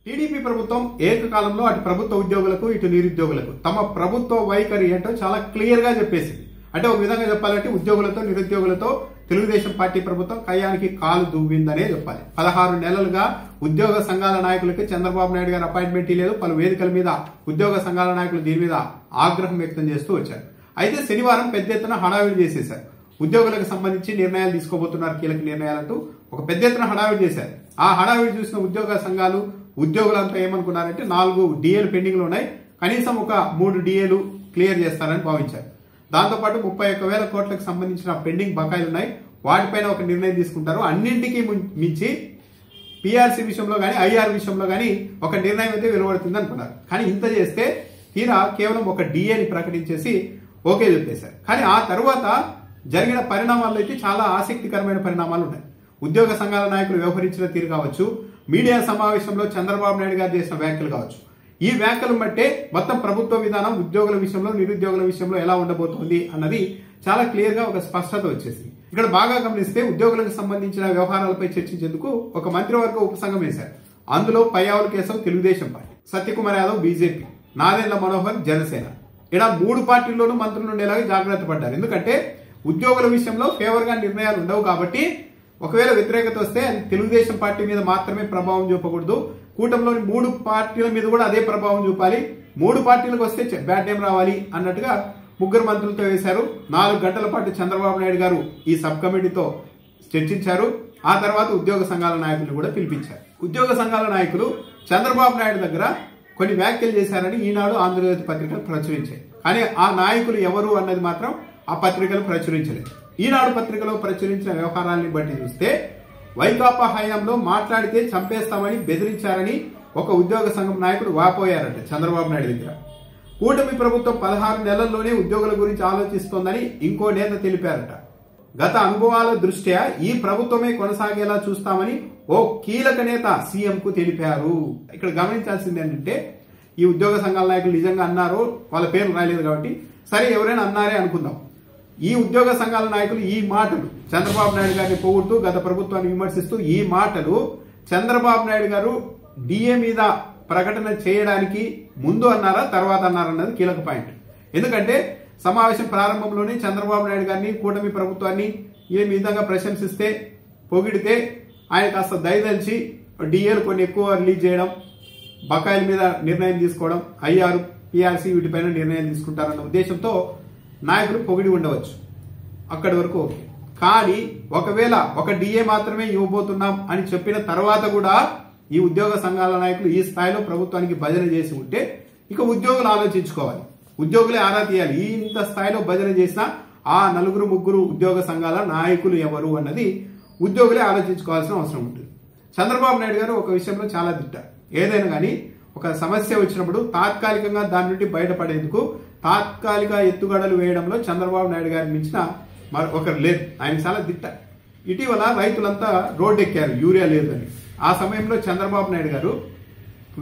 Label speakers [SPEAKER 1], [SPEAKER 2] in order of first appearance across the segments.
[SPEAKER 1] TDP ప్రభుత్వం ఏకకాలంలో అటు ప్రభుత్వ ఉద్యోగులకు ఇటు నిరుద్యోగులకు తమ ప్రభుత్వ వైఖరి ఏంటో చాలా క్లియర్ గా చెప్పేసింది. అంటే ఒక విధంగా చెప్పాలంటే ఉద్యోగులతో నిరుద్యోగులతో తెలుగుదేశం పార్టీ ప్రభుత్వం కయ్యానికి కాలు దువ్విందనే చెప్పాలి. 16 నెలలుగా ఉద్యోగ సంఘాల నాయకులకి చంద్రబాబు నాయుడు గారు అపాయింట్మెంట్ లేదు. పలు వేదికల మీద ఉద్యోగ సంఘాల నాయకులు దీని మీద ఆగ్రహం వ్యక్తం చేస్తూ వచ్చారు. అయితే శనివారం పెద్ద ఎత్తున హడావిడి చేసేశారు. ఉద్యోగులకు సంబంధించి నిర్ణయాలు తీసుకోబోతున్నారు, కీలక నిర్ణయాలంటూ ఒక పెద్ద ఎత్తున హడావిడి చేశారు. ఆ హడావిడి చూసిన ఉద్యోగ సంఘాలు ఉద్యోగులంతా ఏమనుకున్నారంటే 4 డిఏలు పెండింగ్ లో ఉన్నాయి, కనీసం ఒక 3 డిఏలు క్లియర్ చేస్తారని భావించారు. దాంతోపాటు 31,000 కోట్లకు సంబంధించిన పెండింగ్ బకాయిలు ఉన్నాయి, వాటిపైన ఒక నిర్ణయం తీసుకుంటారు. అన్నింటికీ మించి పిఆర్సీ విషయంలో గానీ ఐఆర్ విషయంలో గానీ ఒక నిర్ణయం అయితే వెలువడుతుంది అనుకున్నారు. కానీ ఇంత చేస్తే తీరా కేవలం ఒక డిఏని ప్రకటించేసి ఓకే చెప్పేశారు. కానీ ఆ తర్వాత జరిగిన పరిణామాల్లో అయితే చాలా ఆసక్తికరమైన పరిణామాలు ఉన్నాయి. ఉద్యోగ సంఘాల నాయకులు వ్యవహరించిన తీరు కావచ్చు, మీడియా సమావేశంలో చంద్రబాబు నాయుడు గారు చేసిన వ్యాఖ్యలు కావచ్చు, ఈ వ్యాఖ్యలు బట్టే మొత్తం ప్రభుత్వ విధానం ఉద్యోగుల విషయంలో నిరుద్యోగుల విషయంలో ఎలా ఉండబోతోంది అన్నది చాలా క్లియర్ గా ఒక స్పష్టత వచ్చేసింది. ఇక్కడ బాగా గమనిస్తే ఉద్యోగులకు సంబంధించిన వ్యవహారాలపై చర్చించేందుకు ఒక మంత్రివర్గ ఉపసంఘం వేశారు. అందులో పయ్యావుల కేశవ్ తెలుగుదేశం పార్టీ, సత్యకుమార్ యాదవ్ బీజేపీ, నాదెండ్ల మనోహర్ జనసేన, ఇలా 3 పార్టీల్లోనూ మంత్రులు ఉండేలాగా జాగ్రత్త పడ్డారు. ఎందుకంటే ఉద్యోగుల విషయంలో ఫేవర్ గా నిర్ణయాలు ఉండవు కాబట్టి ఒకవేళ వ్యతిరేకత వస్తే అది తెలుగుదేశం పార్టీ మీద మాత్రమే ప్రభావం చూపకూడదు, కూటమిలోని 3 పార్టీల మీద కూడా అదే ప్రభావం చూపాలి, 3 పార్టీలకు వస్తే బ్యాడ్ నేమ్ రావాలి అన్నట్టుగా 3 మంత్రులతో వేశారు. 4 గంటల పాటు చంద్రబాబు నాయుడు గారు ఈ సబ్ కమిటీతో చర్చించారు. ఆ తర్వాత ఉద్యోగ సంఘాల నాయకులు కూడా పిలిపించారు. ఉద్యోగ సంఘాల నాయకులు చంద్రబాబు నాయుడు దగ్గర కొన్ని వ్యాఖ్యలు చేశారని ఈనాడు ఆంధ్రజ్యోతి పత్రికలు ప్రచురించాయి. కానీ ఆ నాయకులు ఎవరు అన్నది మాత్రం ఆ పత్రికలు ప్రచురించలేదు. ఈనాడు పత్రికలో ప్రచురించిన వ్యవహారాన్ని బట్టి చూస్తే వైకాపా హయాంలో మాట్లాడితే చంపేస్తామని బెదిరించారని ఒక ఉద్యోగ సంఘం నాయకుడు వాపోయారట చంద్రబాబు నాయుడు దగ్గర. కూటమి ప్రభుత్వం 16 నెలల్లోనే ఉద్యోగుల గురించి ఆలోచిస్తోందని ఇంకో నేత తెలిపారట. గత అనుభవాల దృష్ట్యా ఈ ప్రభుత్వమే కొనసాగేలా చూస్తామని ఓ కీలక నేత సీఎం కు తెలిపారు. ఇక్కడ గమనించాల్సింది ఏంటంటే ఈ ఉద్యోగ సంఘాల నాయకులు నిజంగా అన్నారో, వాళ్ళ పేర్లు రాలేదు కాబట్టి సరే ఎవరైనా అన్నారే అనుకుందాం. ఈ ఉద్యోగ సంఘాల నాయకులు ఈ మాటలు చంద్రబాబు నాయుడు గారిని పొగుడుతూ గత ప్రభుత్వాన్ని విమర్శిస్తూ ఈ మాటలు చంద్రబాబు నాయుడు గారు డిఏ మీద ప్రకటన చేయడానికి ముందు అన్నారా తర్వాత అన్నారన్నది కీలక పాయింట్. ఎందుకంటే సమావేశం ప్రారంభంలోనే చంద్రబాబు నాయుడు గారిని కూటమి ప్రభుత్వాన్ని ఏ విధంగా ప్రశంసిస్తే పొగిడితే ఆయన కాస్త దయదలిచి డిఏలు కొన్ని ఎక్కువ రిలీజ్ చేయడం, బకాయిల మీద నిర్ణయం తీసుకోవడం, ఐఆర్ పిఆర్సీ వీటిపైన నిర్ణయం తీసుకుంటారన్న ఉద్దేశంతో నాయకులు పొగిడి ఉండవచ్చు. అక్కడి వరకు ఓకే. కానీ ఒకవేళ ఒక డిఏ మాత్రమే ఇవ్వబోతున్నాం అని చెప్పిన తర్వాత కూడా ఈ ఉద్యోగ సంఘాల నాయకులు ఈ స్థాయిలో ప్రభుత్వానికి భజన చేసి ఉంటే ఇక ఉద్యోగులు ఆలోచించుకోవాలి, ఉద్యోగులే ఆరా తీయాలి. ఇంత స్థాయిలో భజన చేసిన ఆ 4-3 ఉద్యోగ సంఘాల నాయకులు ఎవరు అన్నది ఉద్యోగులే ఆలోచించుకోవాల్సిన అవసరం ఉంటుంది. చంద్రబాబు నాయుడు గారు ఒక విషయంలో చాలా దిట్ట. ఏదైనా కానీ ఒక సమస్య వచ్చినప్పుడు తాత్కాలికంగా దాని నుండి బయటపడేందుకు తాత్కాలిక ఎత్తుగడలు వేయడంలో చంద్రబాబు నాయుడు గారిని మించిన ఒకరు లేదు. ఆయన చాలా దిట్ట. ఇటీవల రైతులంతా రోడ్డు ఎక్కారు యూరియా లేదని. ఆ సమయంలో చంద్రబాబు నాయుడు గారు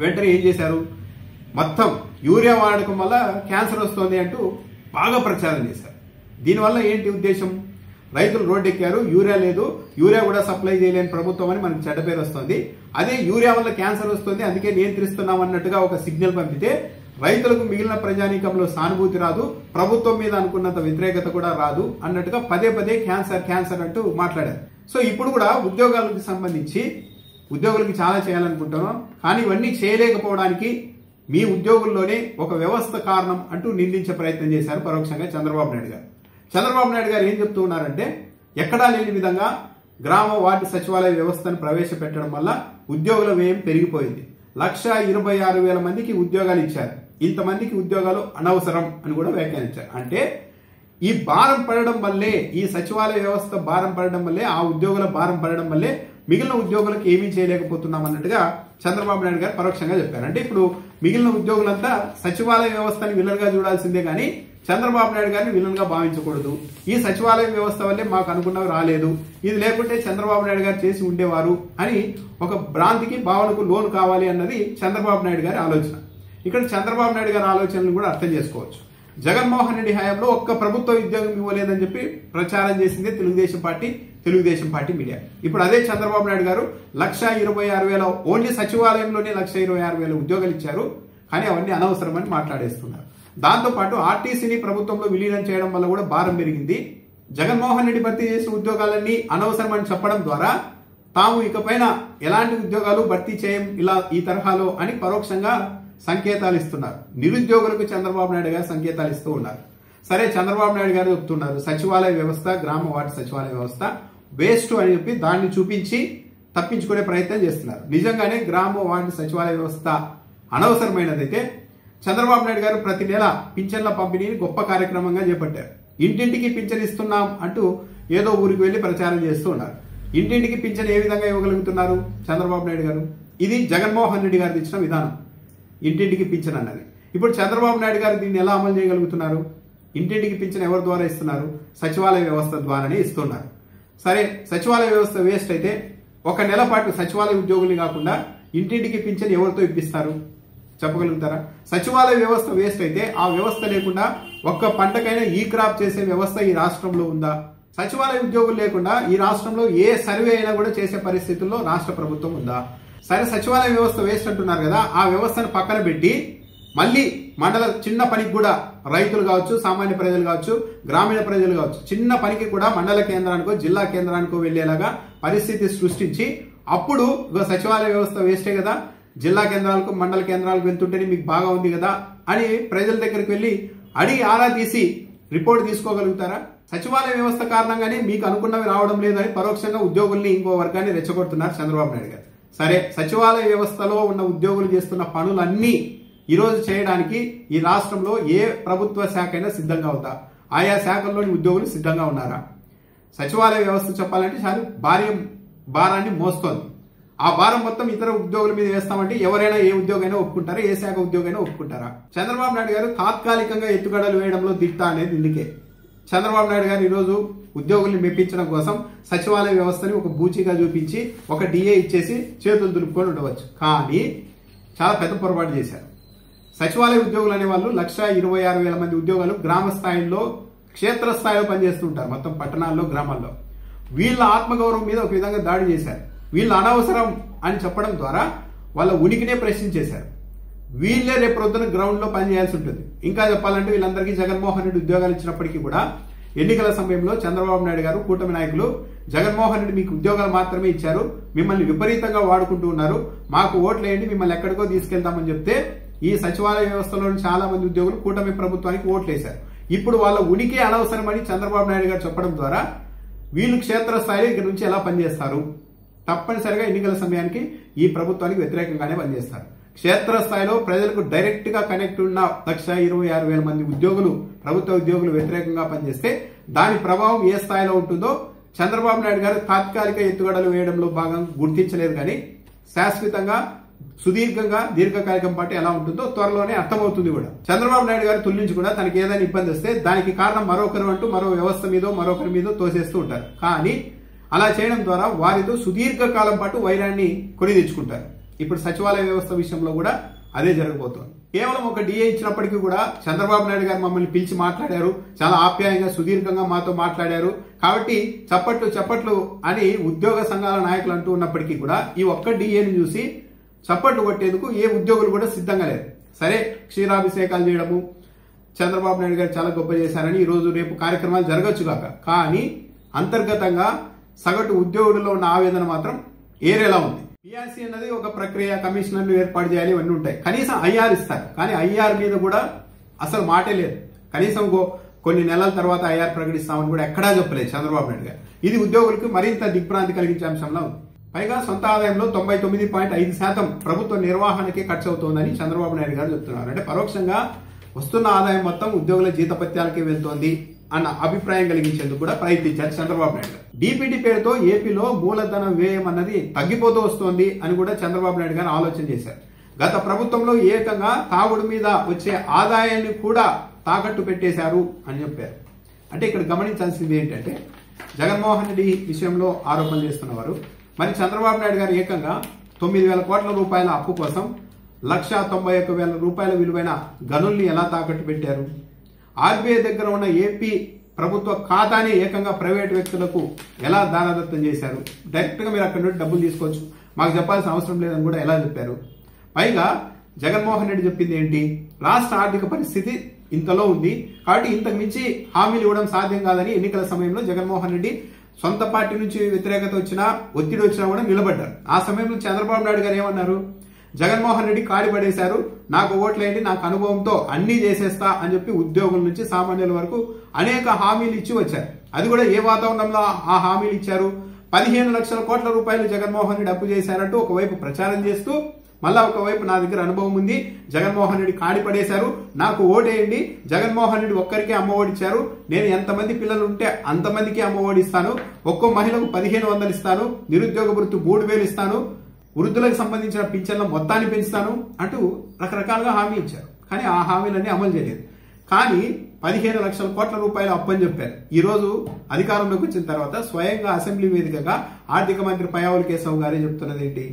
[SPEAKER 1] వెంటనే ఏం చేశారు, మొత్తం యూరియా వాడకం వల్ల క్యాన్సర్ వస్తుంది అంటూ బాగా ప్రచారం చేశారు. దీనివల్ల ఏంటి ఉద్దేశం, రైతులు రోడ్డు ఎక్కారు, యూరియా లేదు, యూరియా కూడా సప్లై చేయలేని ప్రభుత్వం అని మనకు చెడ్డ పేరు వస్తుంది, అదే యూరియా వల్ల క్యాన్సర్ వస్తుంది అందుకే నియంత్రిస్తున్నాం అన్నట్టుగా ఒక సిగ్నల్ పంపితే రైతులకు మిగిలిన ప్రజానీకంలో సానుభూతి రాదు, ప్రభుత్వం మీద అనుకున్నంత వ్యతిరేకత కూడా రాదు అన్నట్టుగా పదే పదే క్యాన్సర్ క్యాన్సర్ అంటూ మాట్లాడారు. సో ఇప్పుడు కూడా ఉద్యోగాలకు సంబంధించి ఉద్యోగులకి చాలా చేయాలనుకుంటున్నాం, కానీ ఇవన్నీ చేయలేకపోవడానికి మీ ఉద్యోగుల్లోనే ఒక వ్యవస్థ కారణం అంటూ నిందించే ప్రయత్నం చేశారు పరోక్షంగా చంద్రబాబు నాయుడు గారు. చంద్రబాబు నాయుడు గారు ఏం చెప్తూ ఉన్నారంటే ఎక్కడా లేని విధంగా గ్రామ వార్డు సచివాలయ వ్యవస్థను ప్రవేశపెట్టడం వల్ల ఉద్యోగుల వ్యయం పెరిగిపోయింది. 126,000 మందికి ఉద్యోగాలు ఇచ్చారు, ఇంతమందికి ఉద్యోగాలు అనవసరం అని కూడా వ్యాఖ్యానించారు. అంటే ఈ భారం పడడం వల్లే, ఈ సచివాలయ వ్యవస్థ భారం పడడం వల్లే, ఆ ఉద్యోగుల భారం పడడం వల్లే మిగిలిన ఉద్యోగులకు ఏమీ చేయలేకపోతున్నాం అన్నట్టుగా చంద్రబాబు నాయుడు గారు పరోక్షంగా చెప్పారు. అంటే ఇప్పుడు మిగిలిన ఉద్యోగులంతా సచివాలయ వ్యవస్థని విలన్ గా చూడాల్సిందే కానీ చంద్రబాబు నాయుడు గారిని విలన్ గా భావించకూడదు. ఈ సచివాలయ వ్యవస్థ వల్లే మాకు అనుకున్నవి రాలేదు, ఇది లేకుంటే చంద్రబాబు నాయుడు గారు చేసి ఉండేవారు అని ఒక భ్రాంతికి భావనకు లోను కావాలి అన్నది చంద్రబాబు నాయుడు గారి ఆలోచన. ఇక్కడ చంద్రబాబు నాయుడు గారి ఆలోచనలు కూడా అర్థం చేసుకోవచ్చు. జగన్మోహన్ రెడ్డి హయాంలో ఒక్క ప్రభుత్వ ఉద్యోగం ఇవ్వలేదని చెప్పి ప్రచారం చేసిందే Telugu Desam party, Telugu Desam party media. ఇప్పుడు అదే చంద్రబాబు నాయుడు గారు 1,26,000 ఓన్లీ సచివాలయంలోనే 1,26,000 ఉద్యోగాలు ఇచ్చారు, కానీ అవన్నీ అనవసరమని మాట్లాడేస్తున్నారు. దాంతోపాటు ఆర్టీసీని ప్రభుత్వంలో విలీనం చేయడం వల్ల కూడా భారం పెరిగింది. జగన్మోహన్ రెడ్డి భర్తీ చేసిన ఉద్యోగాలన్నీ అనవసరమని చెప్పడం ద్వారా తాము ఇకపైన ఎలాంటి ఉద్యోగాలు భర్తీ చేయం ఇలా ఈ తరహాలో అని పరోక్షంగా సంకేతాలు ఇస్తున్నారు. నిరుద్యోగులకు చంద్రబాబు నాయుడు గారు సంకేతాలు ఇస్తూ ఉన్నారు. సరే, చంద్రబాబు నాయుడు గారు చెప్తున్నారు సచివాలయ వ్యవస్థ, గ్రామ వార్డు సచివాలయ వ్యవస్థ వేస్ట్ అని చెప్పి దాన్ని చూపించి తప్పించుకునే ప్రయత్నం చేస్తున్నారు. నిజంగానే గ్రామ వార్డు సచివాలయ వ్యవస్థ అనవసరమైనదైతే చంద్రబాబు నాయుడు గారు ప్రతి నెల పింఛన్ల పంపిణీని గొప్ప కార్యక్రమంగా చేపట్టారు. ఇంటింటికి పింఛన్ ఇస్తున్నాం అంటూ ఏదో ఊరికి వెళ్లి ప్రచారం చేస్తూ ఉన్నారు. ఇంటింటికి పింఛన్ ఏ విధంగా ఇవ్వగలుగుతున్నారు చంద్రబాబు నాయుడు గారు? ఇది జగన్మోహన్ రెడ్డి గారు ఇచ్చిన విధానం, ఇంటింటికి పింఛన్ అన్నది. ఇప్పుడు చంద్రబాబు నాయుడు గారు దీన్ని ఎలా అమలు చేయగలుగుతున్నారు? ఇంటింటికి పింఛన్ ఎవరి ద్వారా ఇస్తున్నారు? సచివాలయ వ్యవస్థ ద్వారానే ఇస్తున్నారు. సరే, సచివాలయ వ్యవస్థ వేస్ట్ అయితే ఒక నెల పాటు సచివాలయ ఉద్యోగుల్ని కాకుండా ఇంటింటికి పింఛన్ ఎవరితో ఇప్పిస్తారు చెప్పగలుగుతారా? సచివాలయ వ్యవస్థ వేస్ట్ అయితే ఆ వ్యవస్థ లేకుండా ఒక్క పంటకైనా ఈ క్రాప్ చేసే వ్యవస్థ ఈ రాష్ట్రంలో ఉందా? సచివాలయ ఉద్యోగులు లేకుండా ఈ రాష్ట్రంలో ఏ సర్వే అయినా కూడా చేసే పరిస్థితుల్లో రాష్ట్ర ప్రభుత్వం ఉందా? సరే, సచివాలయ వ్యవస్థ వేస్ట్ అంటున్నారు కదా, ఆ వ్యవస్థను పక్కన పెట్టి మళ్ళీ మండల చిన్న పనికి కూడా రైతులు కావచ్చు, సామాన్య ప్రజలు కావచ్చు, గ్రామీణ ప్రజలు కావచ్చు, చిన్న పనికి కూడా మండల కేంద్రానికో జిల్లా కేంద్రానికో వెళ్లేలాగా పరిస్థితి సృష్టించి అప్పుడు సచివాలయ వ్యవస్థ వేస్టే కదా, జిల్లా కేంద్రాలకు మండల కేంద్రాలకు వెళ్తుంటేనే మీకు బాగా ఉంది కదా అని ప్రజల దగ్గరికి వెళ్లి అడిగి ఆరా తీసి రిపోర్ట్ తీసుకోగలుగుతారా? సచివాలయ వ్యవస్థ కారణంగానే మీకు అనుకున్నవి రావడం లేదని పరోక్షంగా ఉద్యోగుల్ని ఇంకో వర్గాన్ని రెచ్చగొడుతున్నారు చంద్రబాబు నాయుడు గారు. సరే, సచివాలయ వ్యవస్థలో ఉన్న ఉద్యోగులు చేస్తున్న పనులన్నీ ఈ రోజు చేయడానికి ఈ రాష్ట్రంలో ఏ ప్రభుత్వ శాఖ అయినా సిద్ధంగా ఉందా? ఆయా శాఖల్లోని ఉద్యోగులు సిద్ధంగా ఉన్నారా? సచివాలయ వ్యవస్థ చెప్పాలంటే చాలా భారాన్ని మోస్తోంది. ఆ భారం మొత్తం ఇతర ఉద్యోగుల మీద వేస్తామంటే ఎవరైనా ఏ ఉద్యోగైనా ఒప్పుకుంటారా? ఏ శాఖ ఉద్యోగైనా ఒప్పుకుంటారా? చంద్రబాబు నాయుడు గారు తాత్కాలికంగా ఎత్తుగడలు వేయడంలో దిట్ట అనేది ఇందుకే. చంద్రబాబు నాయుడు గారు ఈరోజు ఉద్యోగుల్ని మెప్పించడం కోసం సచివాలయ వ్యవస్థని ఒక బూచిగా చూపించి ఒక డిఏ ఇచ్చేసి చేతులు దులుపుకొని ఉండవచ్చు. కానీ చాలా పెద్ద పొరపాటు చేశారు. సచివాలయ ఉద్యోగులు అనే వాళ్ళు 1,26,000 మంది ఉద్యోగాలు గ్రామ స్థాయిలో, క్షేత్ర స్థాయిలో పనిచేస్తుంటారు, మొత్తం పట్టణాల్లో, గ్రామాల్లో. వీళ్ళ ఆత్మగౌరవం మీద ఒక విధంగా దాడి చేశారు. వీళ్ళు అనవసరం అని చెప్పడం ద్వారా వాళ్ళ ఉనికినే ప్రశ్నించేశారు. వీళ్ళే రేపు ప్రొద్దున గ్రౌండ్ లో పనిచేయాల్సి ఉంటుంది. ఇంకా చెప్పాలంటే వీళ్ళందరికీ జగన్మోహన్ రెడ్డి ఉద్యోగాలు ఇచ్చినప్పటికీ కూడా ఎన్నికల సమయంలో చంద్రబాబు నాయుడు గారు, కూటమి నాయకులు జగన్మోహన్ రెడ్డి మీకు ఉద్యోగాలు మాత్రమే ఇచ్చారు, మిమ్మల్ని విపరీతంగా వాడుకుంటూ ఉన్నారు, మాకు ఓట్లు వేయండి మిమ్మల్ని ఎక్కడికో తీసుకెళ్తామని చెప్తే ఈ సచివాలయ వ్యవస్థలోని చాలా మంది ఉద్యోగులు కూటమి ప్రభుత్వానికి ఓట్లేశారు. ఇప్పుడు వాళ్ళ ఉనికి అనవసరమని చంద్రబాబు నాయుడు గారు చెప్పడం ద్వారా వీళ్ళు క్షేత్రస్థాయిలో ఇక్కడ నుంచి ఎలా పనిచేస్తారు? తప్పనిసరిగా ఎన్నికల సమయానికి ఈ ప్రభుత్వానికి వ్యతిరేకంగానే పనిచేస్తారు. క్షేత్రస్థాయిలో ప్రజలకు డైరెక్ట్ గా కనెక్ట్ ఉన్న 1,26,000 మంది ఉద్యోగులు, ప్రభుత్వ ఉద్యోగులు వ్యతిరేకంగా పనిచేస్తే దాని ప్రభావం ఏ స్థాయిలో ఉంటుందో చంద్రబాబు నాయుడు గారు తాత్కాలిక ఎత్తుగడలు వేయడంలో భాగంగా గుర్తించలేదు. కానీ శాశ్వతంగా, సుదీర్ఘంగా, దీర్ఘకాలికం పాటు ఎలా ఉంటుందో త్వరలోనే అర్థమవుతుంది కూడా. చంద్రబాబు నాయుడు గారు తుల్లించకుండా తనకి ఏదైనా ఇబ్బంది వస్తే దానికి కారణం మరొకరు అంటూ మరో వ్యవస్థ మీదో మరొకరి మీదో తోసేస్తూ ఉంటారు. కానీ అలా చేయడం ద్వారా వారితో సుదీర్ఘకాలం పాటు వైరాన్ని కొని తెచ్చుకుంటారు. ఇప్పుడు సచివాలయ వ్యవస్థ విషయంలో కూడా అదే జరగబోతోంది. కేవలం ఒక డిఏ ఇచ్చినప్పటికీ కూడా చంద్రబాబు నాయుడు గారు మమ్మల్ని పిలిచి మాట్లాడారు, చాలా ఆప్యాయంగా సుదీర్ఘంగా మాతో మాట్లాడారు, కాబట్టి చప్పట్లు అని ఉద్యోగ సంఘాల నాయకులు అంటూ ఉన్నప్పటికీ కూడా ఈ ఒక్క డిఏని చూసి చప్పట్లు కొట్టేందుకు ఏ ఉద్యోగులు కూడా సిద్ధంగా లేరు. సరే, క్షీరాభిషేకాలు చేయడము, చంద్రబాబు నాయుడు గారు చాలా గొప్ప చేశారని ఈ రోజు రేపు కార్యక్రమాలు జరగచ్చు కాక, కానీ అంతర్గతంగా సగటు ఉద్యోగులలో ఉన్న ఆవేదన మాత్రం ఏరేలా ఉంది. పిఆర్సీ అన్నది ఒక ప్రక్రియ, కమిషనర్లు ఏర్పాటు చేయాలి, ఇవన్నీ ఉంటాయి. కనీసం ఐఆర్ ఇస్తారు, కానీ ఐఆర్ మీద కూడా అసలు మాటే లేదు. కనీసం కొన్ని నెలల తర్వాత ఐఆర్ ప్రకటిస్తామని కూడా ఎక్కడా చెప్పలేదు చంద్రబాబు నాయుడు గారు. ఇది ఉద్యోగులకు మరింత దిగ్భ్రాంతి కలిగించే అంశంలో ఉంది. పైగా సొంత ఆదాయంలో 99.5% ప్రభుత్వ నిర్వహణకే ఖర్చు అవుతోందని చంద్రబాబు నాయుడు గారు చెప్తున్నారు. అంటే పరోక్షంగా వస్తున్న ఆదాయం మొత్తం ఉద్యోగుల జీతపత్యాలకే వెళ్తోంది అన్న అభిప్రాయం కలిగించేందుకు కూడా ప్రయత్నించారు చంద్రబాబు నాయుడు. డిపిటి పేరుతో ఏపీలో మూలధన వ్యయం అన్నది తగ్గిపోతూ వస్తోంది అని కూడా చంద్రబాబు నాయుడు గారు ఆలోచన చేశారు. గత ప్రభుత్వంలో ఏకంగా తాగుడు మీద వచ్చే ఆదాయాన్ని కూడా తాకట్టు పెట్టేశారు అని చెప్పారు. అంటే ఇక్కడ గమనించాల్సింది ఏంటంటే జగన్మోహన్ రెడ్డి విషయంలో ఆరోపణలు చేస్తున్నవారు, మరి చంద్రబాబు నాయుడు గారు ఏకంగా 9,000 కోట్ల రూపాయల అప్పు కోసం 1,91,000 రూపాయల విలువైన గనుల్ని ఎలా తాకట్టు పెట్టారు? ఆర్బీఐ దగ్గర ఉన్న ఏపీ ప్రభుత్వ ఖాతాని ఏకంగా ప్రైవేట్ వ్యక్తులకు ఎలా దానదత్తం చేశారు? డైరెక్ట్ గా మీరు అక్కడి నుండి డబ్బులు తీసుకోవచ్చు, మాకు చెప్పాల్సిన అవసరం లేదని కూడా ఎలా చెప్పారు? పైగా జగన్మోహన్ రెడ్డి చెప్పింది ఏంటి? రాష్ట్ర ఆర్థిక పరిస్థితి ఇంతలో ఉంది కాబట్టి ఇంతకు మించి హామీలు ఇవ్వడం సాధ్యం కాదని ఎన్నికల సమయంలో జగన్మోహన్ రెడ్డి సొంత పార్టీ నుంచి వ్యతిరేకత వచ్చినా ఒత్తిడి వచ్చినా కూడా నిలబడ్డారు. ఆ సమయంలో చంద్రబాబు నాయుడు గారు ఏమన్నారు? జగన్మోహన్ రెడ్డి కాడి పడేశారు, నాకు ఓట్లేయండి, నాకు అనుభవంతో అన్ని చేసేస్తా అని చెప్పి ఉద్యోగుల నుంచి సామాన్యుల వరకు అనేక హామీలు ఇచ్చి వచ్చారు. అది కూడా ఏ వాతావరణంలో ఆ హామీలు ఇచ్చారు? 15 లక్షల కోట్ల రూపాయలు జగన్మోహన్ రెడ్డి అప్పు చేశారంటూ ఒకవైపు ప్రచారం చేస్తూ మళ్ళా ఒకవైపు నా దగ్గర అనుభవం ఉంది, జగన్మోహన్ రెడ్డి కాడి పడేశారు, నాకు ఓటేయండి, జగన్మోహన్ రెడ్డి ఒక్కరికే అమ్మ ఓడిచ్చారు, నేను ఎంతమంది పిల్లలు ఉంటే అంతమందికి అమ్మ ఓడిస్తాను, ఒక్కో మహిళకు 1500 ఇస్తాను, నిరుద్యోగ వృత్తి 3000 ఇస్తాను, వృద్ధులకు సంబంధించిన పింఛన్ల మొత్తాన్ని పెంచుతాను అంటూ రకరకాలుగా హామీ ఇచ్చారు. కానీ ఆ హామీలన్నీ అమలు చేయలేదు. కానీ 15 లక్షల కోట్ల రూపాయలు అప్పని చెప్పారు. ఈ రోజు అధికారంలోకి వచ్చిన తర్వాత స్వయంగా అసెంబ్లీ వేదికగా ఆర్థిక మంత్రి పయ్యావుల కేశవ్ గారే చెప్తున్నది ఏంటి?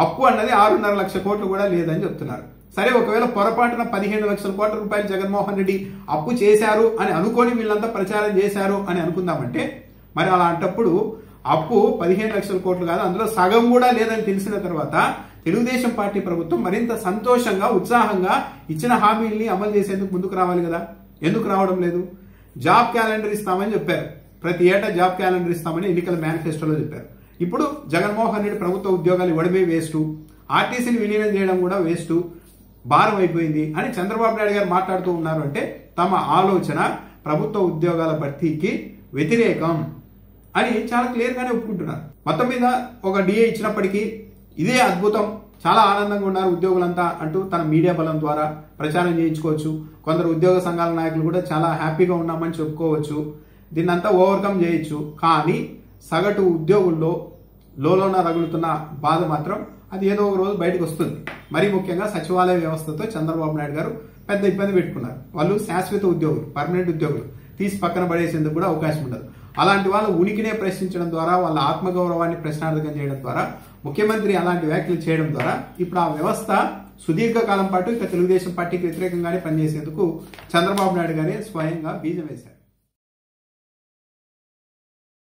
[SPEAKER 1] అప్పు అన్నది 6.5 లక్షల కోట్లు కూడా లేదని చెప్తున్నారు. సరే, ఒకవేళ పొరపాటున 15 లక్షల కోట్ల రూపాయలు జగన్మోహన్ రెడ్డి అప్పు చేశారు అని అనుకొని వీళ్ళంతా ప్రచారం చేశారు అని అనుకుందామంటే, మరి అలాంటప్పుడు అప్పు 15 లక్షల కోట్లు కాదు, అందులో సగం కూడా లేదని తెలిసిన తర్వాత తెలుగుదేశం పార్టీ ప్రభుత్వం మరింత సంతోషంగా ఉత్సాహంగా ఇచ్చిన హామీల్ని అమలు చేసేందుకు ముందుకు రావాలి కదా. ఎందుకు రావడం లేదు? జాబ్ క్యాలెండర్ ఇస్తామని చెప్పారు, ప్రతి ఏటా జాబ్ క్యాలెండర్ ఇస్తామని ఎన్నికల మేనిఫెస్టోలో చెప్పారు. ఇప్పుడు జగన్మోహన్ రెడ్డి ప్రభుత్వ ఉద్యోగాలు ఇవ్వడమే వేస్ట్, ఆర్టీసీని విలీనం చేయడం కూడా వేస్ట్, భారం అయిపోయింది అని చంద్రబాబు నాయుడు గారు మాట్లాడుతూ ఉన్నారు. అంటే తమ ఆలోచన ప్రభుత్వ ఉద్యోగాల భర్తీకి వ్యతిరేకం అని చాలా క్లియర్ గానే ఒప్పుకుంటున్నారు. మొత్తం మీద ఒక డిఏ ఇచ్చినప్పటికీ ఇదే అద్భుతం, చాలా ఆనందంగా ఉన్నారు ఉద్యోగులంతా అంటూ తన మీడియా బలం ద్వారా ప్రచారం చేయించుకోవచ్చు. కొందరు ఉద్యోగ సంఘాల నాయకులు కూడా చాలా హ్యాపీగా ఉన్నామని చెప్పుకోవచ్చు. దీన్నంతా ఓవర్కమ్ చేయొచ్చు. కానీ సగటు ఉద్యోగుల్లో లోన రగులుతున్న బాధ మాత్రం అది ఏదో ఒక రోజు బయటకు వస్తుంది. మరీ ముఖ్యంగా సచివాలయ వ్యవస్థతో చంద్రబాబు నాయుడు గారు పెద్ద ఇబ్బంది పెట్టుకున్నారు. వాళ్ళు శాశ్వత ఉద్యోగులు, పర్మనెంట్ ఉద్యోగులు, తీసి పక్కన పడేసేందుకు కూడా అవకాశం ఉండదు. అలాంటి వాళ్ళ ఉనికినే ప్రశ్నించడం ద్వారా, వాళ్ళ ఆత్మగౌరవాన్ని ప్రశ్నార్థకం చేయడం ద్వారా, ముఖ్యమంత్రి అలాంటి వ్యాఖ్యలు చేయడం ద్వారా ఇప్పుడు ఆ వ్యవస్థ సుదీర్ఘకాలం పాటు ఇక తెలుగుదేశం పార్టీకి వ్యతిరేకంగానే పనిచేసేందుకు చంద్రబాబు నాయుడు గారే స్వయంగా బీజం వేశారు.